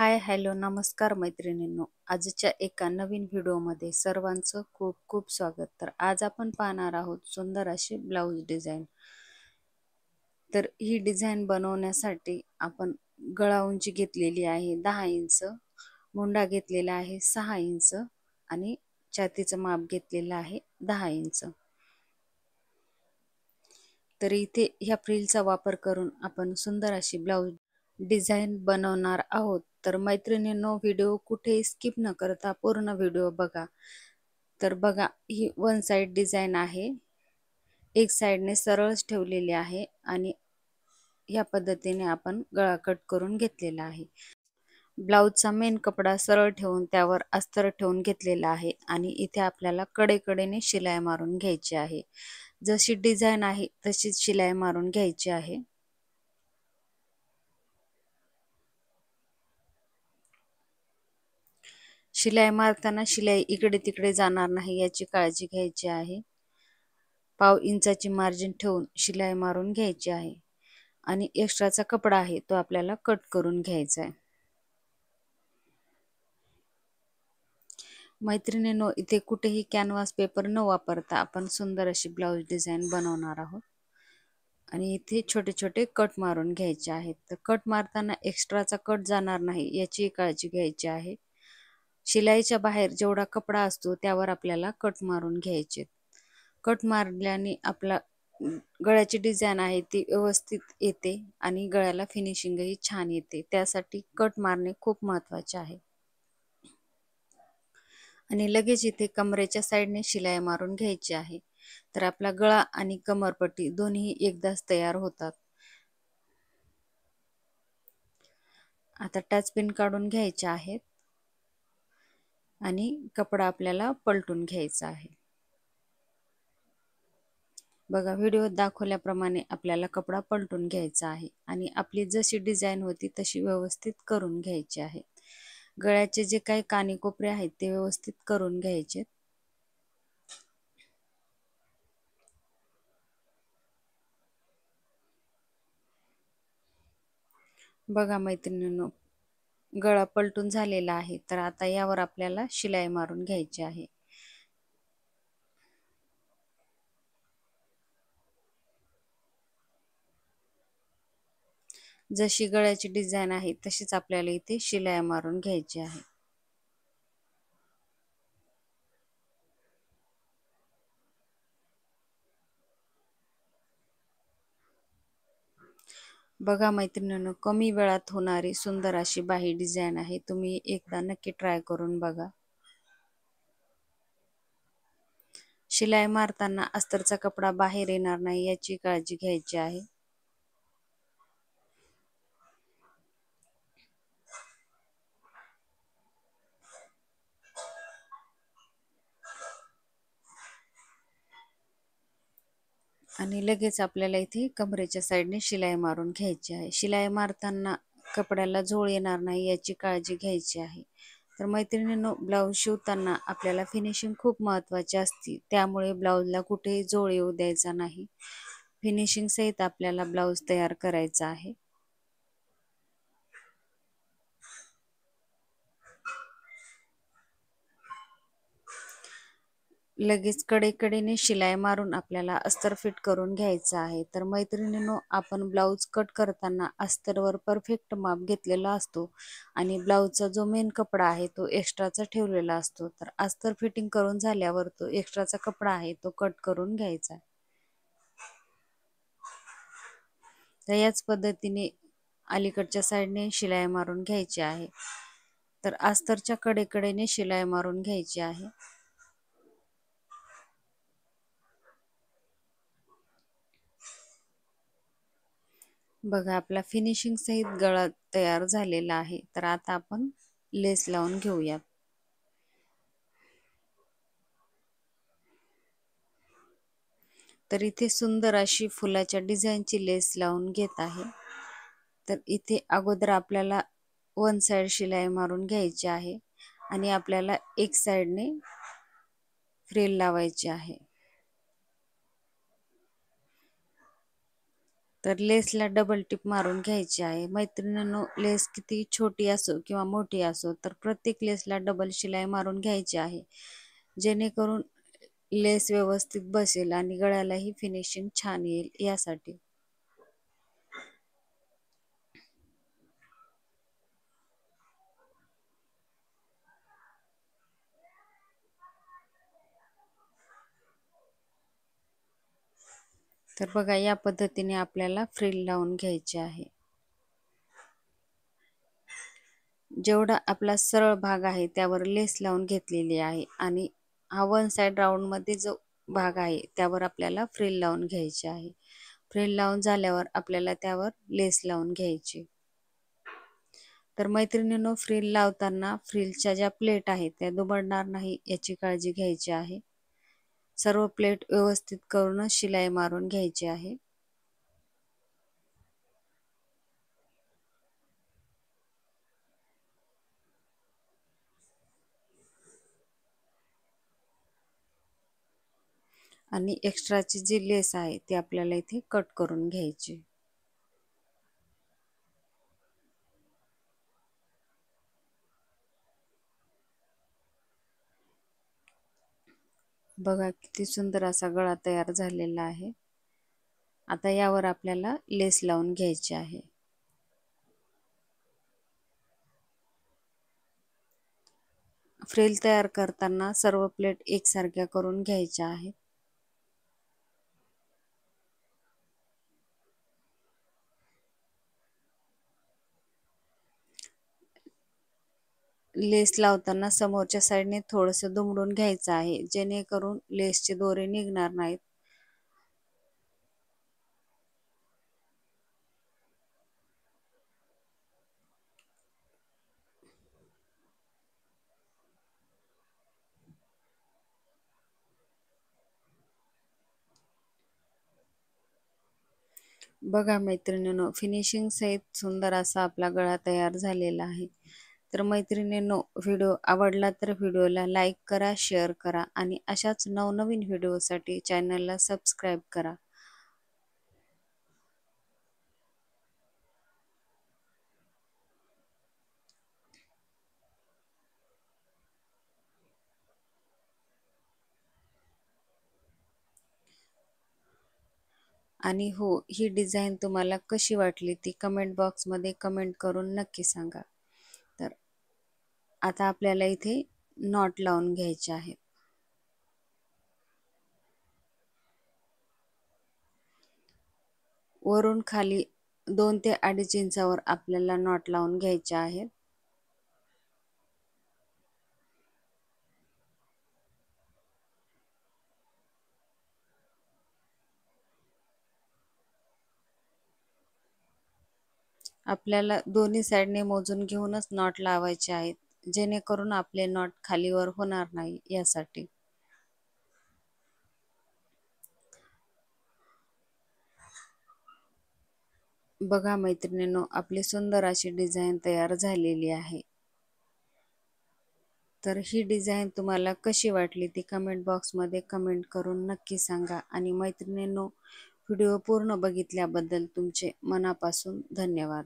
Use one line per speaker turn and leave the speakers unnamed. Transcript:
Hi hello नमस्कार मैत्रिणींनो, आजच्या एका नवीन व्हिडिओमध्ये सर्वांचं खूप खूप स्वागत. तर आज आपण पाहणार आहोत सुंदर अशी ब्लाऊज डिझाईन. तर ही डिझाईन बनवण्यासाठी आपण गळा उंची घेतलेली आहे 10 इंच, मुंडा घेतलेला आहे 6 इंच आणि छातीचं माप घेतलेलं आहे 10 इंच. तर इथे ह्या फ्रिलचा वापर करून आपण सुंदर अशी ब्लाऊज डिझाईन बनवणार आहोत. तर मैत्रिणींनो, व्हिडिओ कुठे स्किप न करता पूर्ण व्हिडिओ बघा. तर बघा, ही वन साइड डिझाईन आहे, एक साइडने सरळच ठेवलेली आहे आणि या पद्धतीने आपण गळा कट करून घेतलेला आहे. ब्लाऊजचा मेन कपडा सरळ ठेवून त्यावर अस्तर ठेवून घेतलेला आहे आणि इथे आपल्याला कडेकडेने शिलाई मारून घ्यायची आहे. जशी डिझाईन आहे तशीच शिलाई मारून घ्यायची आहे. शिलाई मारताना शिलाई इकडे तिकडे जाणार नाही याची काळजी घ्यायची आहे. पाव इंचाची मार्जिन ठेवून शिलाई मारून घ्यायची आहे आणि एक्स्ट्राचा कपडा आहे तो आपल्याला कट करून घ्यायचा आहे. मैत्रिणींनो, इथे कुठेही कॅनव्हास पेपर न वापरता आपण सुंदर अशी ब्लाऊज डिझाईन बनवणार आहोत आणि इथे छोटे छोटे कट मारून घ्यायचे आहेत. तर कट मारताना एक्स्ट्राचा कट जाणार नाही याची काळजी घ्यायची आहे. शिलाईच्या बाहेर जेवढा कपडा असतो त्यावर आपल्याला कट मारून घ्यायचे. कट मारल्याने आपला गळ्याची डिझाईन आहे ती व्यवस्थित येते आणि गळ्याला फिनिशिंगही छान येते. त्यासाठी कट मारणे खूप महत्त्वाचे आहे. आणि लगेच इथे कमरेच्या साईडने शिलाई मारून घ्यायची आहे. तर आपला गळा आणि कमरपट्टी दोन्ही एकदाच तयार होतात. आता टचपिन काढून घ्यायचे आहेत आणि कपडा आपल्याला पलटून घ्यायचा आहे. बघा, व्हिडिओत दाखवल्याप्रमाणे आपल्याला कपडा पलटून घ्यायचा आहे आणि आपली जशी डिझाईन होती तशी व्यवस्थित करून घ्यायची आहे. गळ्याचे जे काही कानीकोपरे आहेत ते व्यवस्थित करून घ्यायचे. बघा मैत्रिणींनो, गळा पलटून झालेला आहे. तर आता यावर आपल्याला शिलाई मारून घ्यायची आहे. जशी गळ्याची डिझाईन आहे तशीच आपल्याला इथे शिलाई मारून घ्यायची आहे. बघा मैत्रिणींनो, कमी वेळात होणारी सुंदर अशी बाही डिझाईन आहे. तुम्ही एकदा नक्की ट्राय करून बघा. शिलाई मारताना अस्तरचा कपडा बाहेर येणार नाही याची काळजी घ्यायची आहे. आणि लगेच आपल्याला इथे कमरेच्या साईडने शिलाई मारून घ्यायची आहे. शिलाई मारताना कपड्याला झोळ येणार नाही याची काळजी घ्यायची आहे. तर मैत्रिणींनो, ब्लाऊज शिवताना आपल्याला फिनिशिंग खूप महत्त्वाची असते. त्यामुळे ब्लाऊजला कुठेही झोळ येऊ द्यायचा नाही. फिनिशिंग सहित आपल्याला ब्लाऊज तयार करायचा आहे. लगेच कडेकडेने शिलाई मारून आपल्याला अस्तर फिट करून घ्यायचं आहे. तर मैत्रिणींनो, आपण ब्लाऊज कट करताना अस्तरवर परफेक्ट माप घेतलेला असतो आणि ब्लाऊजचा जो मेन कपडा आहे तो एक्स्ट्राचा ठेवलेला असतो. तर अस्तर फिटिंग करून झाल्यावर तो एक्स्ट्राचा कपडा आहे तो कट करून घ्यायचा. तर याच पद्धतीने अलीकडच्या साईडने शिलाई मारून घ्यायची आहे. तर अस्तरच्या कडेकडेने शिलाई मारून घ्यायची आहे. बघा, आपला फिनिशिंग सहित गळा तयार झालेला आहे. तर आता आपण लेस लावून घेऊयात. तर इथे सुंदर अशी फुलाच्या डिझाईनची लेस लावून घेत आहे. तर इथे अगोदर आपल्याला वन साइड शिलाई मारून घ्यायची आहे आणि आपल्याला एक साइडने फ्रिल लावायची आहे. तर लेसला डबल टिप मारून घ्यायची आहे. मैत्रिणींनो, लेस किती छोटी असो किंवा मोठी असो तर प्रत्येक लेसला डबल शिलाई मारून घ्यायची आहे, जेणेकरून लेस व्यवस्थित बसेल आणि गळ्यालाही फिनिशिंग छान येईल यासाठी. तर बघा, या पद्धतीने आपल्याला फ्रिल लावून घ्यायचे आहे. जेवढा आपला सरळ भाग आहे त्यावर लेस लावून घेतलेली आहे आणि हा वन साइड राऊंड मध्ये जो भाग आहे त्यावर आपल्याला फ्रिल लावून घ्यायची आहे. फ्रिल लावून झाल्यावर आपल्याला त्यावर लेस लावून घ्यायची. तर मैत्रिणींनो, फ्रिल लावताना फ्रिलच्या ज्या प्लेट आहेत त्या दुमडणार नाही याची काळजी घ्यायची आहे. सर्व प्लेट व्यवस्थित करूनच शिलाई मारून घ्यायची आहे. आणि एक्स्ट्राची जी लेस आहे ती आपल्याला इथे कट करून घ्यायची. बघा, किती सुंदर असा गळा तयार झालेला आहे. आता यावर आपल्याला लेस लावून घ्यायची आहे. फ्रिल तयार करताना सर्व प्लेट एकसारख्या करून घ्यायच्या आहेत. लेस लावताना समोरच्या साईडने थोडस दुमडून घ्यायचं आहे, जेणेकरून लेसचे दोरे निघणार नाहीत. बघा मैत्रिणींनो, फिनिशिंग सहित सुंदर असा आपला गळा तयार झालेला आहे. तर मैत्रिणींनो, व्हिडिओ आवडला तर व्हिडिओला लाईक करा, शेअर करा आणि अशाच नवनवीन व्हिडिओसाठी चॅनलला सबस्क्राईब करा. आणि हो, ही डिझाईन तुम्हाला कशी वाटली ती कमेंट बॉक्समध्ये कमेंट करून नक्की सांगा. तर आता आपल्याला इथे नॉट लावून घ्यायचे आहे. वरून खाली 2 ते 2.5 इंचावर आपल्याला नॉट लावून घ्यायचे आहे. आपल्याला दोन्ही साईडने मोजून घेऊनच नॉट लावायचे आहेत, जेणेकरून आपले नॉट खालीवर होणार नाही यासाठी. बघा मैत्रिणींनो, आपली सुंदर अशी डिझाईन तयार झालेली आहे. तर ही डिझाईन तुम्हाला कशी वाटली ती कमेंट बॉक्समध्ये कमेंट करून नक्की सांगा. आणि मैत्रिणींनो, व्हिडिओ पूर्ण बघितल्याबद्दल तुमचे मनापासून धन्यवाद.